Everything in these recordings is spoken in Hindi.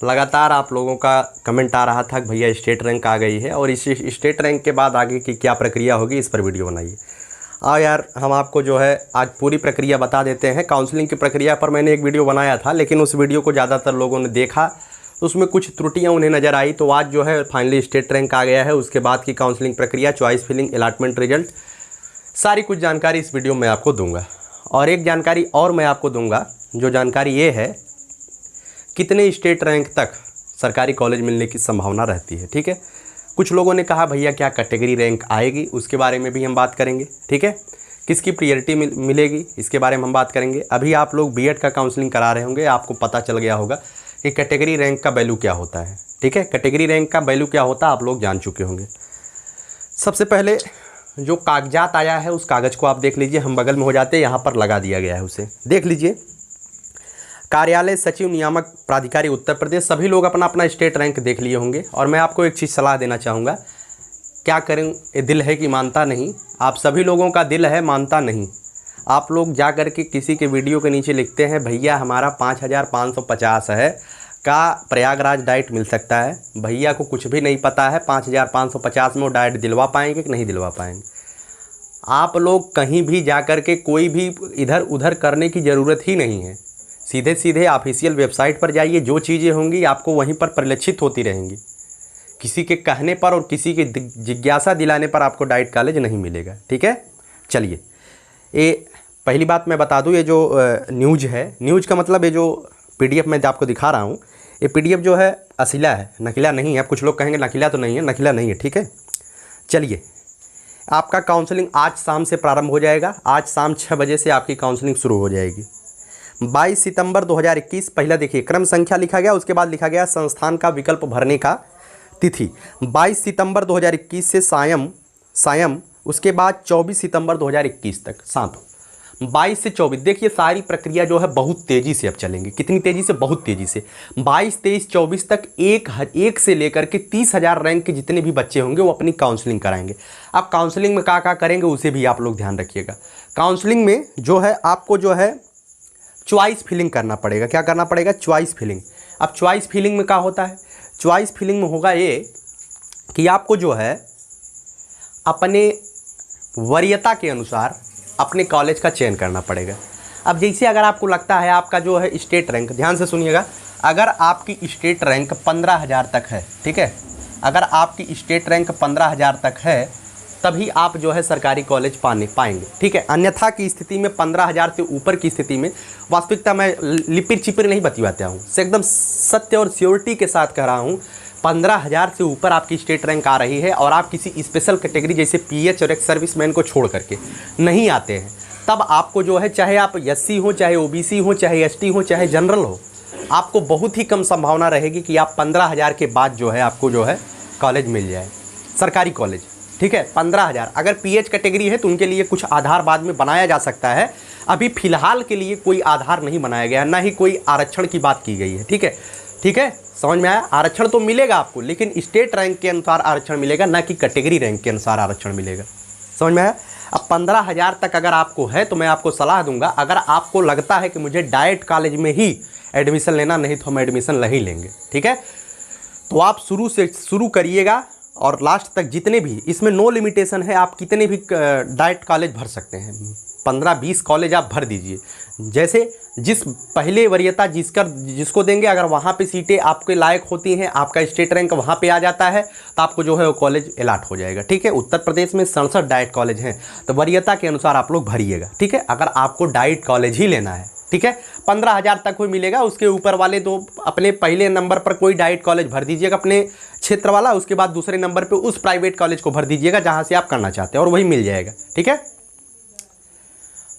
लगातार आप लोगों का कमेंट आ रहा था कि भैया स्टेट रैंक आ गई है और इस स्टेट रैंक के बाद आगे की क्या प्रक्रिया होगी, इस पर वीडियो बनाइए। यार हम आपको जो है आज पूरी प्रक्रिया बता देते हैं। काउंसलिंग की प्रक्रिया पर मैंने एक वीडियो बनाया था, लेकिन उस वीडियो को ज़्यादातर लोगों ने देखा तो उसमें कुछ त्रुटियां उन्हें नज़र आई। तो आज जो है फाइनली स्टेट रैंक आ गया है, उसके बाद की काउंसलिंग प्रक्रिया, चॉइस फिलिंग, अलॉटमेंट रिजल्ट, सारी कुछ जानकारी इस वीडियो में आपको दूंगा। और एक जानकारी और मैं आपको दूंगा, जो जानकारी ये है कितने स्टेट रैंक तक सरकारी कॉलेज मिलने की संभावना रहती है। ठीक है, कुछ लोगों ने कहा भैया क्या कैटेगरी रैंक आएगी, उसके बारे में भी हम बात करेंगे। ठीक है, किसकी प्रियरिटी मिलेगी, इसके बारे में हम बात करेंगे। अभी आप लोग बीएड का काउंसलिंग करा रहे होंगे, आपको पता चल गया होगा कि कैटेगरी रैंक का वैल्यू क्या होता है। ठीक है, कैटेगरी रैंक का वैल्यू क्या होता है आप लोग जान चुके होंगे। सबसे पहले जो कागजात आया है उस कागज़ को आप देख लीजिए, हम बगल में हो जाते हैं, यहाँ पर लगा दिया गया है, उसे देख लीजिए। कार्यालय सचिव नियामक प्राधिकारी उत्तर प्रदेश, सभी लोग अपना अपना स्टेट रैंक देख लिए होंगे। और मैं आपको एक चीज़ सलाह देना चाहूँगा, क्या करें, ये दिल है कि मानता नहीं। आप सभी लोगों का दिल है, मानता नहीं। आप लोग जा कर के किसी के वीडियो के नीचे लिखते हैं भैया हमारा 5550 है का प्रयागराज डाइट मिल सकता है। भैया को कुछ भी नहीं पता है 5550 में वो डाइट दिलवा पाएंगे कि नहीं दिलवा पाएंगे। आप लोग कहीं भी जा कर के कोई भी इधर उधर करने की ज़रूरत ही नहीं है। सीधे सीधे ऑफिशियल वेबसाइट पर जाइए, जो चीज़ें होंगी आपको वहीं पर परिलक्षित होती रहेंगी। किसी के कहने पर और किसी के जिज्ञासा दिलाने पर आपको डाइट कॉलेज नहीं मिलेगा। ठीक है, चलिए, ये पहली बात मैं बता दूं, ये जो न्यूज़ है, न्यूज़ का मतलब ये जो पीडीएफ मैं आपको दिखा रहा हूँ, ये पीडीएफ जो है असीला है, नकीला नहीं है। कुछ लोग कहेंगे नकीला तो नहीं है, नकीला नहीं है। ठीक है, चलिए, आपका काउंसलिंग आज शाम से प्रारंभ हो जाएगा। आज शाम 6 बजे से आपकी काउंसलिंग शुरू हो जाएगी। 22 सितंबर 2021, पहला देखिए क्रम संख्या लिखा गया, उसके बाद लिखा गया संस्थान का विकल्प भरने का तिथि। 22 सितंबर 2021 से सायं, उसके बाद 24 सितंबर 2021 तक शाम 22 से 24। देखिए सारी प्रक्रिया जो है बहुत तेज़ी से अब चलेंगी। कितनी तेज़ी से? बहुत तेज़ी से। 22, 23, 24 तक एक से लेकर के 30,000 रैंक के जितने भी बच्चे होंगे वो अपनी काउंसलिंग कराएंगे। अब काउंसलिंग में क्या करेंगे उसे भी आप लोग ध्यान रखिएगा। काउंसलिंग में जो है आपको जो है चॉइस फिलिंग करना पड़ेगा। क्या करना पड़ेगा? Choice filling. अब चॉइस फिलिंग में क्या होता है? चॉइस फिलिंग में होगा ये कि आपको जो है अपने वरीयता के अनुसार अपने कॉलेज का चयन करना पड़ेगा। अब जैसे अगर आपको लगता है आपका जो है स्टेट रैंक, ध्यान से सुनिएगा, अगर आपकी स्टेट रैंक 15,000 तक है, ठीक है, अगर आपकी स्टेट रैंक 15,000 तक है तभी आप जो है सरकारी कॉलेज पाएंगे। ठीक है, अन्यथा की स्थिति में 15,000 से ऊपर की स्थिति में, वास्तविकता मैं लिपिर चिपिर नहीं बतिवाता हूँ, एकदम सत्य और श्योरिटी के साथ कह रहा हूँ, 15,000 से ऊपर आपकी स्टेट रैंक आ रही है और आप किसी स्पेशल कैटेगरी जैसे पीएच और एक्स सर्विसमैन को छोड़ करके नहीं आते हैं, तब आपको जो है चाहे आप एससी हो, चाहे ओबीसी हो, चाहे एसटी हो, चाहे जनरल हो, आपको बहुत ही कम संभावना रहेगी कि आप 15,000 के बाद जो है आपको जो है कॉलेज मिल जाए, सरकारी कॉलेज। ठीक है, 15,000। अगर पीएच कैटेगरी है तो उनके लिए कुछ आधार बाद में बनाया जा सकता है। अभी फिलहाल के लिए कोई आधार नहीं बनाया गया, ना ही कोई आरक्षण की बात की गई है। ठीक है, ठीक है, समझ में आया? आरक्षण तो मिलेगा आपको, लेकिन स्टेट रैंक के अनुसार आरक्षण मिलेगा, ना कि कैटेगरी रैंक के अनुसार आरक्षण मिलेगा। समझ में आया? अब 15,000 तक अगर आपको है तो मैं आपको सलाह दूंगा, अगर आपको लगता है कि मुझे डाइट कॉलेज में ही एडमिशन लेना, नहीं तो हम एडमिशन नहीं लेंगे, ठीक है, तो आप शुरू करिएगा और लास्ट तक जितने भी, इसमें नो लिमिटेशन है, आप कितने भी डाइट कॉलेज भर सकते हैं, 15-20 कॉलेज आप भर दीजिए। जैसे जिस पहले वरीयता जिसको देंगे, अगर वहाँ पे सीटें आपके लायक होती हैं, आपका स्टेट रैंक वहाँ पे आ जाता है, तो आपको जो है वो कॉलेज अलाट हो जाएगा। ठीक है, उत्तर प्रदेश में 67 डाइट कॉलेज हैं, तो वरीयता के अनुसार आप लोग भरिएगा। ठीक है, अगर आपको डाइट कॉलेज ही लेना है, ठीक है, 15,000 तक कोई मिलेगा, उसके ऊपर वाले तो अपने पहले नंबर पर कोई डाइट कॉलेज भर दीजिएगा अपने क्षेत्र वाला, उसके बाद दूसरे नंबर पे उस प्राइवेट कॉलेज को भर दीजिएगा जहां से आप करना चाहते हैं, और वही मिल जाएगा। ठीक है,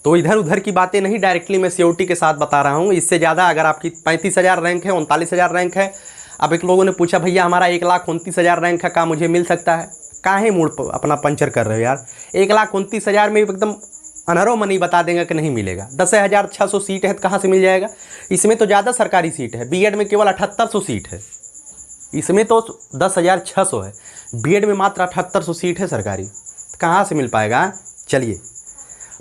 तो इधर उधर की बातें नहीं, डायरेक्टली मैं सियोरिटी के साथ बता रहा हूं। इससे ज़्यादा अगर आपकी 35,000 रैंक है, 39,000 रैंक है, अब एक लोगों ने पूछा भैया हमारा 1,29,000 रैंक है, क्या मुझे मिल सकता है? काहे मूड अपना पंचर कर रहे हो यार? 1,29,000 में एकदम अनहरो मनी बता देंगे कि नहीं मिलेगा। 10,600 सीट है तो कहाँ से मिल जाएगा? इसमें तो ज़्यादा सरकारी सीट है, बीएड में केवल 7800 सीट है, इसमें तो 10,600 है, बीएड में मात्र 7800 सीट है सरकारी, तो कहाँ से मिल पाएगा? चलिए,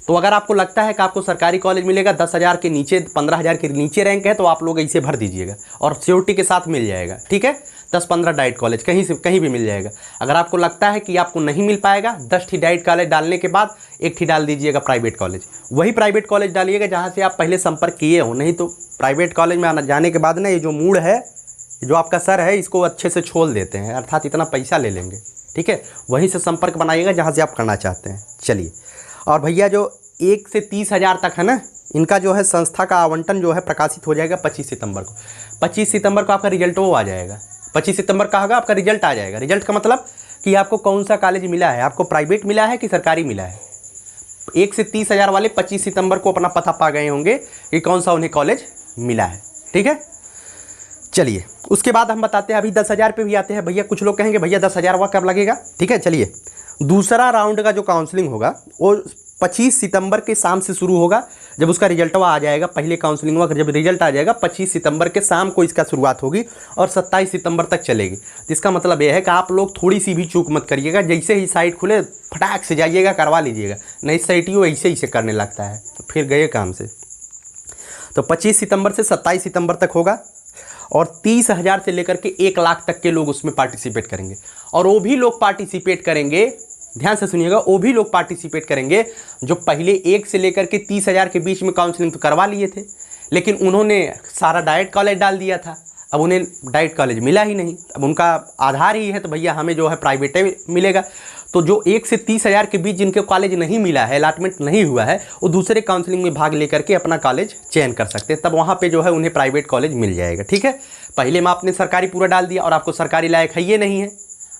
तो अगर आपको लगता है कि आपको सरकारी कॉलेज मिलेगा 10,000 के नीचे, 15,000 के नीचे रैंक है, तो आप लोग इसे भर दीजिएगा और सिक्योरिटी के साथ मिल जाएगा। ठीक है, 10-15 डाइट कॉलेज कहीं से कहीं भी मिल जाएगा। अगर आपको लगता है कि आपको नहीं मिल पाएगा, 10 ठी डाइट कॉलेज डालने के बाद 1 ठी डाल दीजिएगा प्राइवेट कॉलेज। वही प्राइवेट कॉलेज डालिएगा जहाँ से आप पहले संपर्क किए हो, नहीं तो प्राइवेट कॉलेज में जाने के बाद ना ये जो मूड है, जो आपका सर है, इसको अच्छे से छोल देते हैं, अर्थात इतना पैसा ले लेंगे। ठीक है, वहीं से संपर्क बनाइएगा जहाँ से आप करना चाहते हैं। चलिए, और भैया जो 1 से 30,000 तक है ना, इनका जो है संस्था का आवंटन जो है प्रकाशित हो जाएगा 25 सितंबर को। 25 सितंबर को आपका रिजल्ट वो आ जाएगा। 25 सितंबर का होगा आपका रिजल्ट आ जाएगा। रिजल्ट का मतलब कि आपको कौन सा कॉलेज मिला है, आपको प्राइवेट मिला है कि सरकारी मिला है। 1 से 30,000 वाले 25 सितंबर को अपना पता पा गए होंगे कि कौन सा उन्हें कॉलेज मिला है। ठीक है, चलिए उसके बाद हम बताते हैं। अभी 10,000 पे भी आते हैं भैया। कुछ लोग कहेंगे भैया 10,000 वह कब लगेगा। ठीक है, चलिए, दूसरा राउंड का जो काउंसलिंग होगा वो 25 सितंबर के शाम से शुरू होगा, जब उसका रिजल्ट आ जाएगा। पहले काउंसलिंग हुआ, जब रिजल्ट आ जाएगा 25 सितंबर के शाम को इसका शुरुआत होगी और 27 सितंबर तक चलेगी। जिसका मतलब यह है कि आप लोग थोड़ी सी भी चूक मत करिएगा। जैसे ही साइट खुले फटाक से जाइएगा, करवा लीजिएगा, नहीं साइट ही ऐसे ही से करने लगता है तो फिर गए काम से। तो 25 सितंबर से 27 सितंबर तक होगा और 30,000 से लेकर के 1 लाख तक के लोग उसमें पार्टिसिपेट करेंगे। और वो भी लोग पार्टिसिपेट करेंगे, ध्यान से सुनिएगा, वो भी लोग पार्टिसिपेट करेंगे जो पहले 1 से लेकर के 30,000 के बीच में काउंसलिंग तो करवा लिए थे, लेकिन उन्होंने सारा डाइट कॉलेज डाल दिया था। अब उन्हें डाइट कॉलेज मिला ही नहीं। अब उनका आधार ही है तो भैया हमें जो है प्राइवेट मिलेगा। तो जो 1 से 30,000 के बीच जिनके कॉलेज नहीं मिला है, अलॉटमेंट नहीं हुआ है, वो दूसरे काउंसलिंग में भाग लेकर के अपना कॉलेज चयन कर सकते हैं। तब वहाँ पे जो है उन्हें प्राइवेट कॉलेज मिल जाएगा। ठीक है, पहले में आपने सरकारी पूरा डाल दिया और आपको सरकारी लायक है ये नहीं है,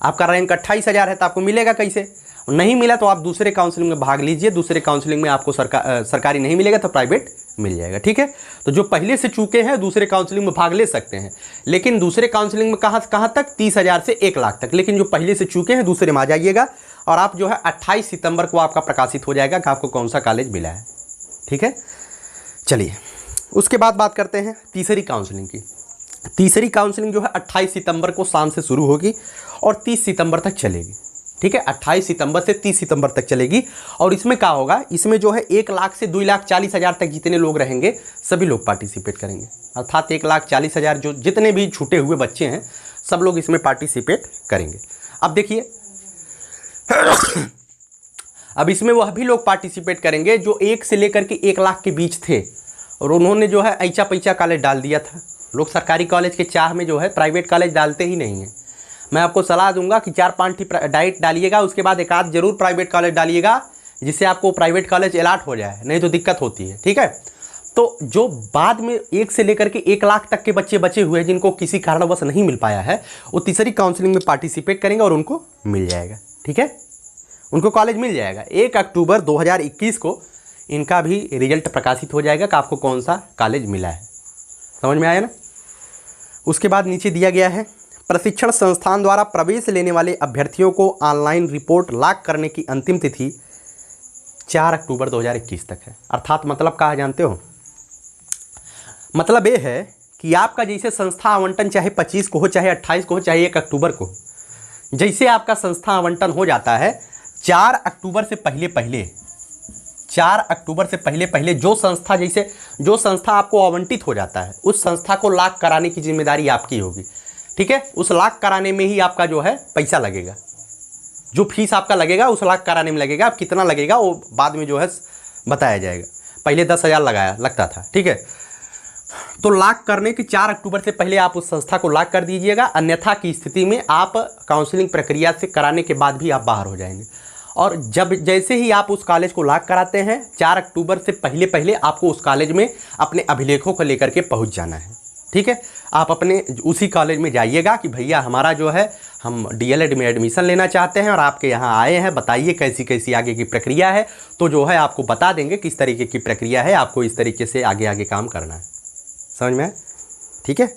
आपका रैंक 28,000 है, तो आपको मिलेगा कैसे। नहीं मिला तो आप दूसरे काउंसलिंग में भाग लीजिए। दूसरे काउंसलिंग में आपको सरकारी नहीं मिलेगा तो प्राइवेट मिल जाएगा। ठीक है, तो जो पहले से चूके हैं दूसरे काउंसलिंग में भाग ले सकते हैं, लेकिन दूसरे काउंसलिंग में कहाँ तक, 30,000 से 1 लाख तक। लेकिन जो पहले से चूके हैं दूसरे में आ जाइएगा और आप जो है 28 सितंबर को आपका प्रकाशित हो जाएगा कि आपको कौन सा कॉलेज मिला है। ठीक है, चलिए उसके बाद बात करते हैं तीसरी काउंसलिंग की। तीसरी काउंसलिंग जो है 28 सितंबर को शाम से शुरू होगी और 30 सितंबर तक चलेगी। ठीक है, 28 सितंबर से 30 सितंबर तक चलेगी। और इसमें क्या होगा, इसमें जो है 1 लाख से 2,40,000 तक जितने लोग रहेंगे सभी लोग पार्टिसिपेट करेंगे। अर्थात 1,40,000 जो जितने भी छूटे हुए बच्चे हैं सब लोग इसमें पार्टिसिपेट करेंगे। अब देखिए अब इसमें वह भी लोग पार्टिसिपेट करेंगे जो 1 से लेकर के 1 लाख के बीच थे और उन्होंने जो है ऐचा पैचा कॉलेज डाल दिया था। लोग सरकारी कॉलेज के चाह में जो है प्राइवेट कॉलेज डालते ही नहीं हैं। मैं आपको सलाह दूंगा कि 4-5 ठी डाइट डालिएगा, उसके बाद एक आध जरूर प्राइवेट कॉलेज डालिएगा जिससे आपको प्राइवेट कॉलेज अलॉट हो जाए, नहीं तो दिक्कत होती है। ठीक है, तो जो बाद में 1 से लेकर के 1 लाख तक के बच्चे बचे हुए हैं जिनको किसी कारणवश नहीं मिल पाया है, वो तीसरी काउंसलिंग में पार्टिसिपेट करेंगे और उनको मिल जाएगा। ठीक है, उनको कॉलेज मिल जाएगा। 1 अक्टूबर 2021 को इनका भी रिजल्ट प्रकाशित हो जाएगा कि आपको कौन सा कॉलेज मिला है। समझ में आया ना। उसके बाद नीचे दिया गया है, प्रशिक्षण संस्थान द्वारा प्रवेश लेने वाले अभ्यर्थियों को ऑनलाइन रिपोर्ट लॉक करने की अंतिम तिथि 4 अक्टूबर 2021 तक है। अर्थात मतलब कहा जानते हो, मतलब ये है कि आपका जैसे संस्था आवंटन चाहे 25 को हो, चाहे 28 को हो, चाहे 1 अक्टूबर को, जैसे आपका संस्था आवंटन हो जाता है 4 अक्टूबर से पहले 4 अक्टूबर से पहले जो संस्था आपको आवंटित हो जाता है उस संस्था को लॉक कराने की जिम्मेदारी आपकी होगी। ठीक है, उस लॉक कराने में ही आपका जो है पैसा लगेगा, जो फीस आपका लगेगा उस लॉक कराने में लगेगा। अब कितना लगेगा वो बाद में जो है बताया जाएगा। पहले 10,000 लगता था। ठीक है, तो लॉक करने के 4 अक्टूबर से पहले आप उस संस्था को लॉक कर दीजिएगा, अन्यथा की स्थिति में आप काउंसलिंग प्रक्रिया से कराने के बाद भी आप बाहर हो जाएंगे। और जैसे ही आप उस कॉलेज को लॉक कराते हैं 4 अक्टूबर से पहले आपको उस कॉलेज में अपने अभिलेखों को लेकर के पहुंच जाना है। ठीक है, आप अपने उसी कॉलेज में जाइएगा कि भैया हमारा जो है हम DLED में एडमिशन लेना चाहते हैं और आपके यहाँ आए हैं, बताइए कैसी कैसी आगे की प्रक्रिया है। तो जो है आपको बता देंगे किस तरीके की प्रक्रिया है, आपको इस तरीके से आगे काम करना है। समझ में? ठीक है,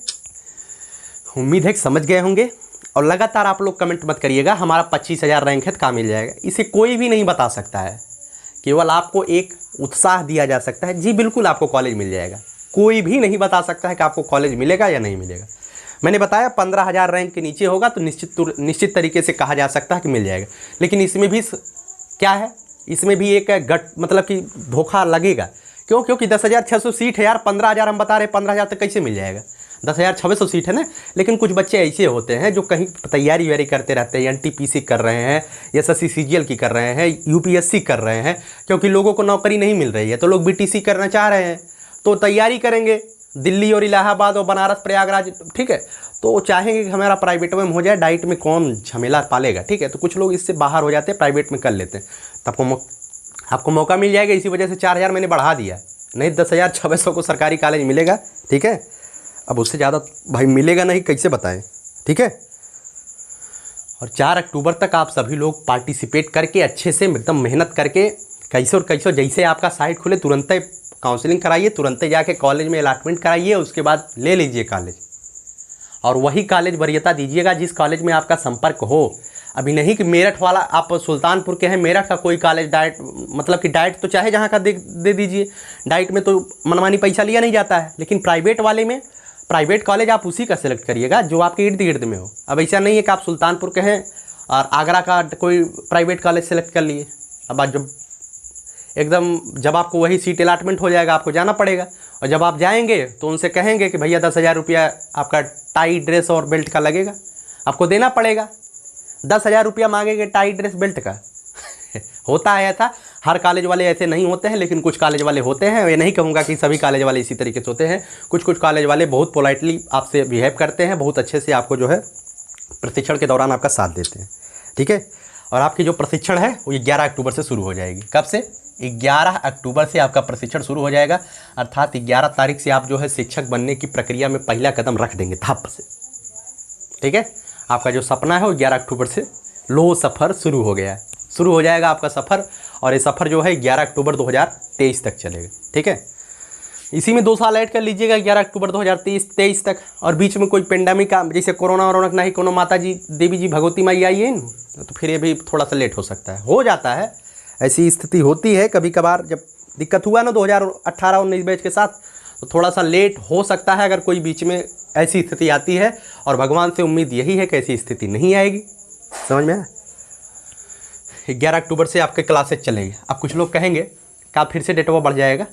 उम्मीद है कि समझ गए होंगे। और लगातार आप लोग कमेंट मत करिएगा हमारा 25,000 रैंक है तो कहाँ मिल जाएगा। इसे कोई भी नहीं बता सकता है, केवल आपको एक उत्साह दिया जा सकता है। जी बिल्कुल आपको कॉलेज मिल जाएगा। कोई भी नहीं बता सकता है कि आपको कॉलेज मिलेगा या नहीं मिलेगा। मैंने बताया 15,000 रैंक के नीचे होगा तो निश्चित तरीके से कहा जा सकता है कि मिल जाएगा। लेकिन इसमें भी क्या है, इसमें भी एक गट मतलब कि धोखा लगेगा। क्यों? क्योंकि 10,600 सीट है यार, 15,000 हम बता रहे हैं, 15,000 तक कैसे मिल जाएगा? 10,600 सीट है ना। लेकिन कुछ बच्चे ऐसे होते हैं जो कहीं तैयारी व्यारी करते रहते हैं, NTPC कर रहे हैं, SSC CGL की कर रहे हैं, UPSC कर रहे हैं, क्योंकि लोगों को नौकरी नहीं मिल रही है तो लोग BTC करना चाह रहे हैं, तो तैयारी करेंगे दिल्ली और इलाहाबाद और बनारस प्रयागराज, ठीक है। तो चाहेंगे कि हमारा प्राइवेट में हो जाए, डाइट में कौन झमेला पालेगा, ठीक है। तो कुछ लोग इससे बाहर हो जाते हैं, प्राइवेट में कर लेते हैं, तब आपको मौका मिल जाएगा। इसी वजह से 4,000 मैंने बढ़ा दिया, नहीं 10,600 को सरकारी कॉलेज मिलेगा, ठीक है। अब उससे ज़्यादा भाई मिलेगा नहीं, कैसे बताएं, ठीक है। और 4 अक्टूबर तक आप सभी लोग पार्टिसिपेट करके अच्छे से एकदम मेहनत करके कैसे और कैसे, जैसे आपका साइट खुले तुरंत काउंसलिंग कराइए, तुरंत जाके कॉलेज में अलॉटमेंट कराइए, उसके बाद ले लीजिए कॉलेज। और वही कॉलेज वरीयता दीजिएगा जिस कॉलेज में आपका संपर्क हो। अभी नहीं कि मेरठ वाला, आप सुल्तानपुर के हैं, मेरठ का कोई कॉलेज डाइट मतलब कि डाइट तो चाहे जहाँ का दे दीजिए, डाइट में तो मनमानी पैसा लिया नहीं जाता है। लेकिन प्राइवेट वाले में, प्राइवेट कॉलेज आप उसी का सेलेक्ट करिएगा जो आपके इर्द गिर्द में हो। अब ऐसा नहीं है कि आप सुल्तानपुर के हैं और आगरा का कोई प्राइवेट कॉलेज सेलेक्ट कर लिए। अब जब एकदम जब आपको वही सीट अलॉटमेंट हो जाएगा, आपको जाना पड़ेगा, और जब आप जाएंगे तो उनसे कहेंगे कि भैया 10,000 रुपया आपका टाई ड्रेस और बेल्ट का लगेगा, आपको देना पड़ेगा। 10,000 रुपया मांगेंगे टाई ड्रेस बेल्ट का होता है ऐसा, हर कॉलेज वाले ऐसे नहीं होते हैं, लेकिन कुछ कॉलेज वाले होते हैं। ये नहीं कहूँगा कि सभी कॉलेज वाले इसी तरीके से होते हैं, कुछ कॉलेज वाले बहुत पोलाइटली आपसे बिहेव करते हैं, बहुत अच्छे से आपको जो है प्रशिक्षण के दौरान आपका साथ देते हैं, ठीक है। और आपकी जो प्रशिक्षण है वो 11 अक्टूबर से शुरू हो जाएगी। कब से? 11 अक्टूबर से आपका प्रशिक्षण शुरू हो जाएगा, अर्थात 11 तारीख से आप जो है शिक्षक बनने की प्रक्रिया में पहला कदम रख देंगे धप से, ठीक है। आपका जो सपना है वो 11 अक्टूबर से लो सफ़र शुरू हो गया है, शुरू हो जाएगा आपका सफ़र। और ये सफ़र जो है 11 अक्टूबर 2023 तक चलेगा, ठीक है। इसी में 2 साल ऐड कर लीजिएगा, 11 अक्टूबर 2023 तक। और बीच में कोई पेंडेमिक का, जैसे कोरोना वरोना नहीं, कोनो माता जी देवी जी भगवती माई आई है, तो फिर ये भी थोड़ा सा लेट हो सकता है, हो जाता है, ऐसी स्थिति होती है कभी कभार। जब दिक्कत हुआ ना 2018-19 बैच के साथ, तो थोड़ा सा लेट हो सकता है अगर कोई बीच में ऐसी स्थिति आती है। और भगवान से उम्मीद यही है कि ऐसी स्थिति नहीं आएगी, समझ में आया। 11 अक्टूबर से आपके क्लासेज चलेंगे। अब कुछ लोग कहेंगे क्या फिर से डेट वो बढ़ जाएगा?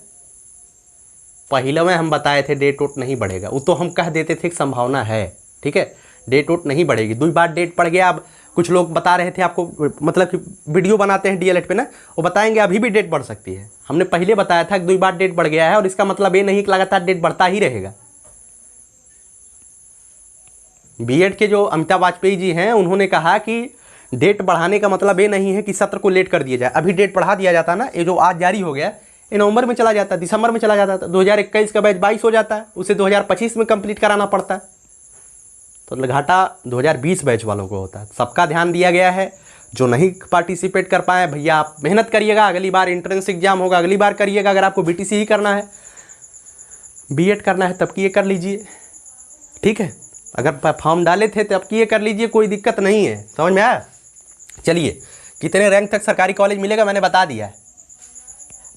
पहले में हम बताए थे डेट वोट नहीं बढ़ेगा, वो तो हम कह देते थे कि संभावना है, ठीक है, डेट वोट नहीं बढ़ेगी। 2 बार डेट पड़ गया। अब कुछ लोग बता रहे थे आपको, मतलब कि वीडियो बनाते हैं DLED पे ना, वो बताएंगे अभी भी डेट बढ़ सकती है। हमने पहले बताया था कि 2 बार डेट बढ़ गया है, और इसका मतलब ये नहीं कि लगातार डेट बढ़ता ही रहेगा। BEd के जो अमिताभ वाजपेयी जी हैं, उन्होंने कहा कि डेट बढ़ाने का मतलब ये नहीं है कि सत्र को लेट कर दिया जाए। अभी डेट बढ़ा दिया जाता ना, ये जो आज जारी हो गया, ये नवंबर में चला जाता, दिसंबर में चला जाता, 2021 का बैच 22 हो जाता है, उसे 2025 में कंप्लीट कराना पड़ता है। तो घाटा 2020 बैच वालों को होता है। सबका ध्यान दिया गया है। जो नहीं पार्टिसिपेट कर पाए भैया, आप मेहनत करिएगा, अगली बार एंट्रेंस एग्जाम होगा, अगली बार करिएगा। अगर आपको BTC ही करना है, BEd करना है, तब की ये कर लीजिए, ठीक है। अगर फॉर्म डाले थे तब की ये कर लीजिए, कोई दिक्कत नहीं है, समझ में आया। चलिए, कितने रैंक तक सरकारी कॉलेज मिलेगा मैंने बता दिया है।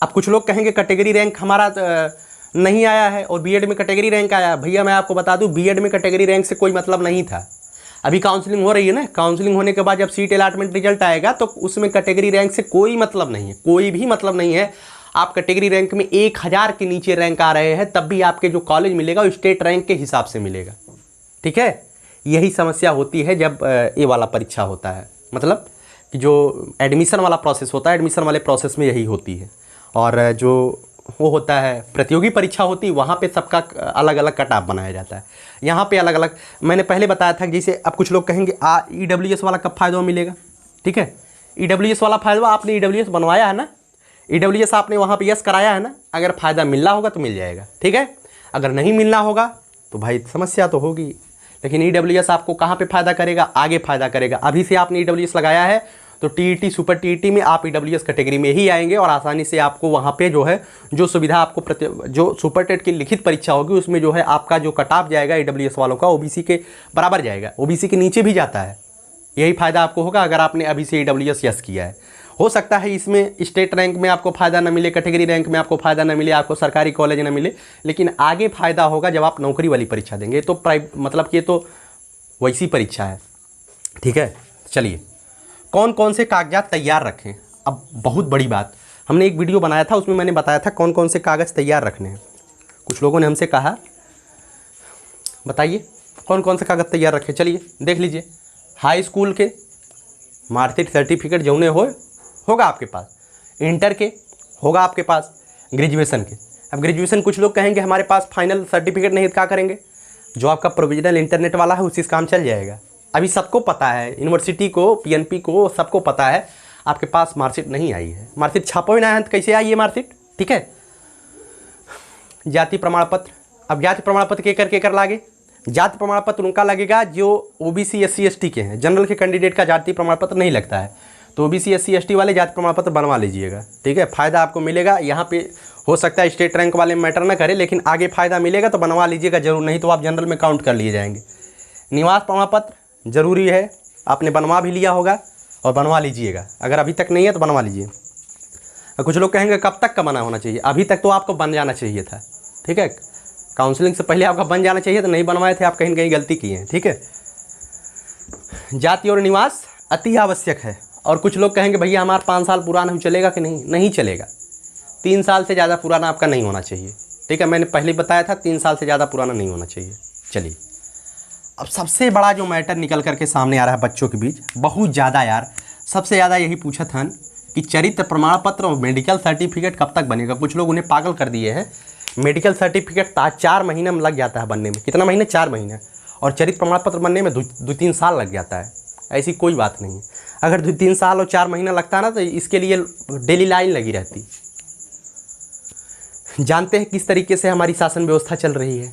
अब कुछ लोग कहेंगे कैटेगरी रैंक हमारा नहीं आया है और BEd में कैटेगरी रैंक आया। भैया मैं आपको बता दूं, BEd में कैटेगरी रैंक से कोई मतलब नहीं था। अभी काउंसलिंग हो रही है ना, काउंसलिंग होने के बाद जब सीट अलॉटमेंट रिजल्ट आएगा तो उसमें कैटेगरी रैंक से कोई मतलब नहीं है, कोई भी मतलब नहीं है। आप कैटेगरी रैंक में 1000 के नीचे रैंक आ रहे हैं, तब भी आपके जो कॉलेज मिलेगा वो स्टेट रैंक के हिसाब से मिलेगा, ठीक है। यही समस्या होती है जब ये वाला परीक्षा होता है, मतलब कि जो एडमिशन वाला प्रोसेस होता है, एडमिशन वाले प्रोसेस में यही होती है। और जो वो होता है प्रतियोगी परीक्षा होती है, वहाँ पे सबका अलग अलग कट ऑफ बनाया जाता है। यहाँ पे अलग अलग, मैंने पहले बताया था कि जैसे अब कुछ लोग कहेंगे EWS वाला कब फायदा मिलेगा, ठीक है। EWS वाला फायदा, आपने EWS बनवाया है ना, EWS आपने वहाँ पे यस कराया है ना, अगर फ़ायदा मिलना होगा तो मिल जाएगा, ठीक है। अगर नहीं मिलना होगा तो भाई समस्या तो होगी। लेकिन EWS आपको कहाँ पे फ़ायदा करेगा? आगे फ़ायदा करेगा। अभी से आपने EWS लगाया है तो TET सुपर TET में आप EWS कैटेगरी में ही आएंगे, और आसानी से आपको वहाँ पे जो है जो सुविधा आपको जो सुपर टेट की लिखित परीक्षा होगी उसमें जो है आपका जो कट ऑफ जाएगा EWS वालों का OBC के बराबर जाएगा, OBC के नीचे भी जाता है। यही फ़ायदा आपको होगा अगर आपने अभी से EWS यस किया है। हो सकता है इसमें स्टेट रैंक में आपको फ़ायदा न मिले, कैटेगरी रैंक में आपको फ़ायदा न मिले, आपको सरकारी कॉलेज न मिले, लेकिन आगे फ़ायदा होगा जब आप नौकरी वाली परीक्षा देंगे। तो मतलब कि ये तो वैसी परीक्षा है, ठीक है। चलिए, कौन कौन से कागजात तैयार रखें? अब अब बहुत बड़ी बात, हमने एक वीडियो बनाया था, उसमें मैंने बताया था कौन कौन से कागज़ तैयार रखने हैं। कुछ लोगों ने हमसे कहा बताइए कौन कौन से कागज़ तैयार रखें, चलिए देख लीजिए। हाई स्कूल के मार्कशीट सर्टिफिकेट जौने होगा आपके पास, इंटर के होगा आपके पास, ग्रेजुएशन के। अब ग्रेजुएशन कुछ लोग कहेंगे हमारे पास फाइनल सर्टिफिकेट नहीं, क्या करेंगे? जो आपका प्रोविजनल इंटरनेट वाला है उसी से काम चल जाएगा। अभी सबको पता है, यूनिवर्सिटी को, पीएनपी को, सबको पता है आपके पास मार्कशीट नहीं आई है। मार्कशीट छापो ही ना है तो कैसे आई है मार्कशीट? ठीक है। जाति प्रमाण पत्र, अब जाति प्रमाण पत्र के कर लागे? जाति प्रमाण पत्र उनका लगेगा जो ओबीसी SC ST के हैं। जनरल के कैंडिडेट का जाति प्रमाण पत्र नहीं लगता है, तो ओबीसी SC ST वाले जाति प्रमाण पत्र बनवा लीजिएगा। ठीक है, फ़ायदा आपको मिलेगा। यहाँ पे हो सकता है स्टेट रैंक वाले में मैटर ना करे, लेकिन आगे फ़ायदा मिलेगा तो बनवा लीजिएगा जरूर, नहीं तो आप जनरल में काउंट कर लिए जाएंगे। निवास प्रमाण पत्र ज़रूरी है, आपने बनवा भी लिया होगा और बनवा लीजिएगा। अगर अभी तक नहीं है तो बनवा लीजिए। कुछ लोग कहेंगे कब तक का बना होना चाहिए? अभी तक तो आपको बन जाना चाहिए था। ठीक है, काउंसलिंग से पहले आपका बन जाना चाहिए, तो नहीं बनवाए थे आप, कहीं न कहीं गलती की है। ठीक है, जाति और निवास अति आवश्यक है। और कुछ लोग कहेंगे भैया हमारा 5 साल पुराना चलेगा कि नहीं? नहीं चलेगा। 3 साल से ज़्यादा पुराना आपका नहीं होना चाहिए। ठीक है, मैंने पहले बताया था 3 साल से ज़्यादा पुराना नहीं होना चाहिए। चलिए, अब सबसे बड़ा जो मैटर निकल करके सामने आ रहा है बच्चों के बीच, बहुत ज़्यादा यार, सबसे ज़्यादा यही पूछा था कि चरित्र प्रमाण पत्र और मेडिकल सर्टिफिकेट कब तक बनेगा। कुछ लोग उन्हें पागल कर दिए हैं। मेडिकल सर्टिफिकेट 4 महीने में लग जाता है बनने में। कितना महीने? 4 महीने। और चरित्र प्रमाण पत्र बनने में 2-3 साल लग जाता है। ऐसी कोई बात नहीं है। अगर 2-3 साल और 4 महीना लगता है ना, तो इसके लिए डेली लाइन लगी रहती। जानते हैं किस तरीके से हमारी शासन व्यवस्था चल रही है।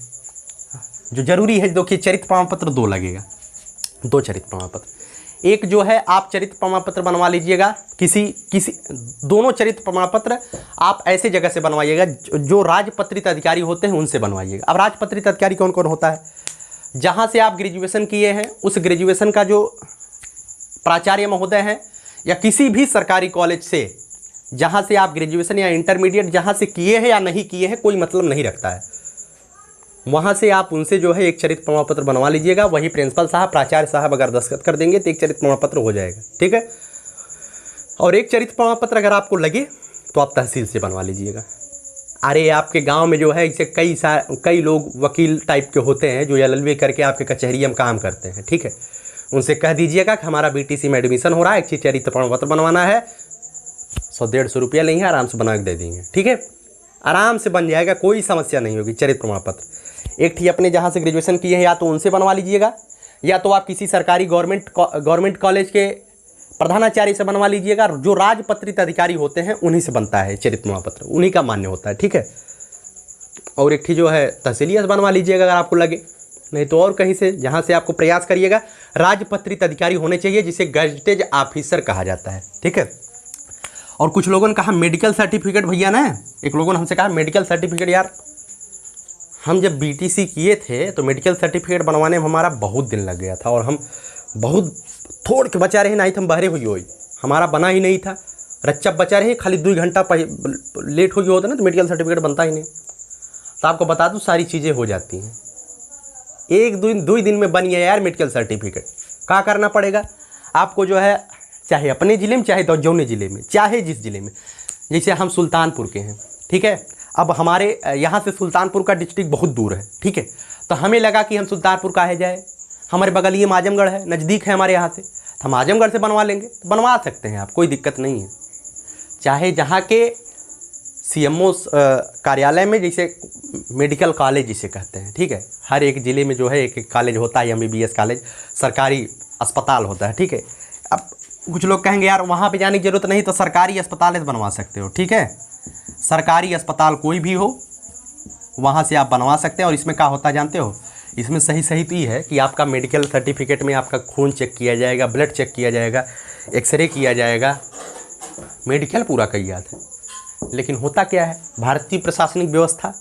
जो जरूरी है, देखिए चरित्र प्रमाण पत्र 2 लगेगा, 2 चरित्र प्रमाण पत्र। एक जो है आप चरित्र प्रमाण पत्र बनवा लीजिएगा, किसी दोनों चरित्र प्रमाण पत्र आप ऐसे जगह से बनवाइएगा जो राजपत्रित अधिकारी होते हैं उनसे बनवाइएगा। अब राजपत्रित अधिकारी कौन कौन होता है? जहाँ से आप ग्रेजुएशन किए हैं उस ग्रेजुएशन का जो प्राचार्य महोदय हैं, या किसी भी सरकारी कॉलेज से जहाँ से आप ग्रेजुएशन या इंटरमीडिएट जहाँ से किए हैं या नहीं किए हैं, कोई मतलब नहीं रखता है। वहाँ से आप उनसे जो है एक चरित्र प्रमाण पत्र बनवा लीजिएगा। वही प्रिंसिपल साहब, प्राचार्य साहब अगर दस्तखत कर देंगे तो एक चरित्र प्रमाण पत्र हो जाएगा। ठीक है, और एक चरित्र प्रमाण पत्र अगर आपको लगे तो आप तहसील से बनवा लीजिएगा। अरे आपके गांव में जो है इसे कई लोग वकील टाइप के होते हैं जो LLB करके आपके कचहरी में काम करते हैं। ठीक है, उनसे कह दीजिएगा कि हमारा BTC में एडमिशन हो रहा है, एक चरित्र प्रमाण पत्र बनवाना है, 100-150 रुपया लेंगे, आराम से बना के दे देंगे। ठीक है, आराम से बन जाएगा, कोई समस्या नहीं होगी। चरित्र प्रमाण पत्र एक ठीक अपने जहाँ से ग्रेजुएशन किए हैं या तो उनसे बनवा लीजिएगा, या तो आप किसी सरकारी गवर्नमेंट कॉलेज के प्रधानाचार्य से बनवा लीजिएगा। जो राजपत्रित अधिकारी होते हैं उन्हीं से बनता है चरित्र प्रमाण पत्र, उन्हीं का मान्य होता है। ठीक है, और एक ठीक जो है तहसीलिया से बनवा लीजिएगा अगर आपको लगे, नहीं तो और कहीं से जहाँ से आपको प्रयास करिएगा। राजपत्रित अधिकारी होने चाहिए जिसे गजटेड ऑफिसर कहा जाता है। ठीक है, और कुछ लोगों ने कहा मेडिकल सर्टिफिकेट भैया ना, एक लोगों ने हमसे कहा मेडिकल सर्टिफिकेट, यार हम जब BTC किए थे तो मेडिकल सर्टिफिकेट बनवाने में हमारा बहुत दिन लग गया था, और हम बहुत थोड़ के बचा रहे, नहीं तो हम बहरे हुई हमारा बना ही नहीं था। रच्चा बचा रहे, खाली 2 घंटा लेट हो गया होता ना तो मेडिकल सर्टिफिकेट बनता ही नहीं। तो आपको बता दूँ सारी चीज़ें हो जाती हैं, 1-2 दिन में बन गया यार मेडिकल सर्टिफिकेट। क्या करना पड़ेगा आपको जो है, चाहे अपने ज़िले में, चाहे जौने ज़िले में, चाहे जिस ज़िले में। जैसे हम सुल्तानपुर के हैं, ठीक है, अब हमारे यहाँ से सुल्तानपुर का डिस्ट्रिक्ट बहुत दूर है। ठीक है, तो हमें लगा कि हम सुल्तानपुर काहे जाए, हमारे बगल ये आजमगढ़ है, नज़दीक है हमारे यहाँ से, तो हम आजमगढ़ से बनवा लेंगे। तो बनवा सकते हैं आप, कोई दिक्कत नहीं है। चाहे जहाँ के CMO कार्यालय में, जैसे मेडिकल कॉलेज जिसे कहते हैं, ठीक है, हर एक ज़िले में जो है एक कॉलेज होता है, MBBS कॉलेज, सरकारी अस्पताल होता है। ठीक है, अब कुछ लोग कहेंगे यार वहाँ पे जाने की ज़रूरत नहीं, तो सरकारी अस्पताल से बनवा सकते हो। ठीक है, सरकारी अस्पताल कोई भी हो वहाँ से आप बनवा सकते हैं। और इसमें क्या होता है जानते हो, इसमें सही तो ये है कि आपका मेडिकल सर्टिफिकेट में आपका खून चेक किया जाएगा, ब्लड चेक किया जाएगा, एक्सरे किया जाएगा, मेडिकल पूरा कई याद है। लेकिन होता क्या है, भारतीय प्रशासनिक व्यवस्था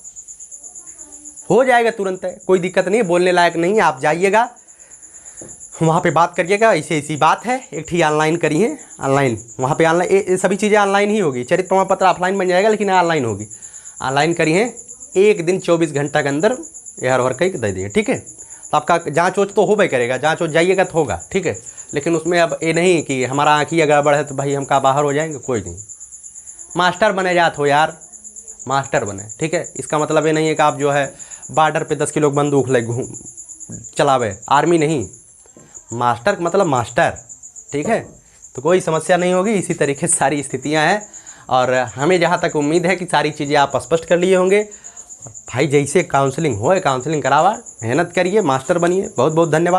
हो जाएगा तुरंत है, कोई दिक्कत नहीं, बोलने लायक नहीं। आप जाइएगा वहाँ पे बात करिएगा, ऐसी बात है, एक ठीक ऑनलाइन करिए, ऑनलाइन वहाँ पे ऑनलाइन ये सभी चीज़ें ऑनलाइन ही होगी। चरित्र प्रमाण पत्र ऑफलाइन बन जाएगा, लेकिन ऑनलाइन होगी। ऑनलाइन करिए, 1 दिन 24 घंटा के अंदर यार और कहीं दे दिए। ठीक है, तो आपका जाँच वोच तो हो भाई करेगा, जाँच वोच जाइएगा तो होगा। ठीक है, लेकिन उसमें अब ये नहीं कि हमारा आँखी गड़बड़ है तो भाई हम का बाहर हो जाएंगे, कोई नहीं। मास्टर बने जात हो यार, मास्टर बने, ठीक है। इसका मतलब ये नहीं है कि आप जो है बॉर्डर पे 10 किलो बंदूक ले घूम चलावे, आर्मी नहीं, मास्टर मतलब मास्टर, ठीक है। तो कोई समस्या नहीं होगी। इसी तरीके से सारी स्थितियां हैं और हमें जहां तक उम्मीद है कि सारी चीज़ें आप स्पष्ट कर लिए होंगे। भाई जैसे काउंसलिंग हो, काउंसलिंग करावा, मेहनत करिए, मास्टर बनिए। बहुत बहुत धन्यवाद।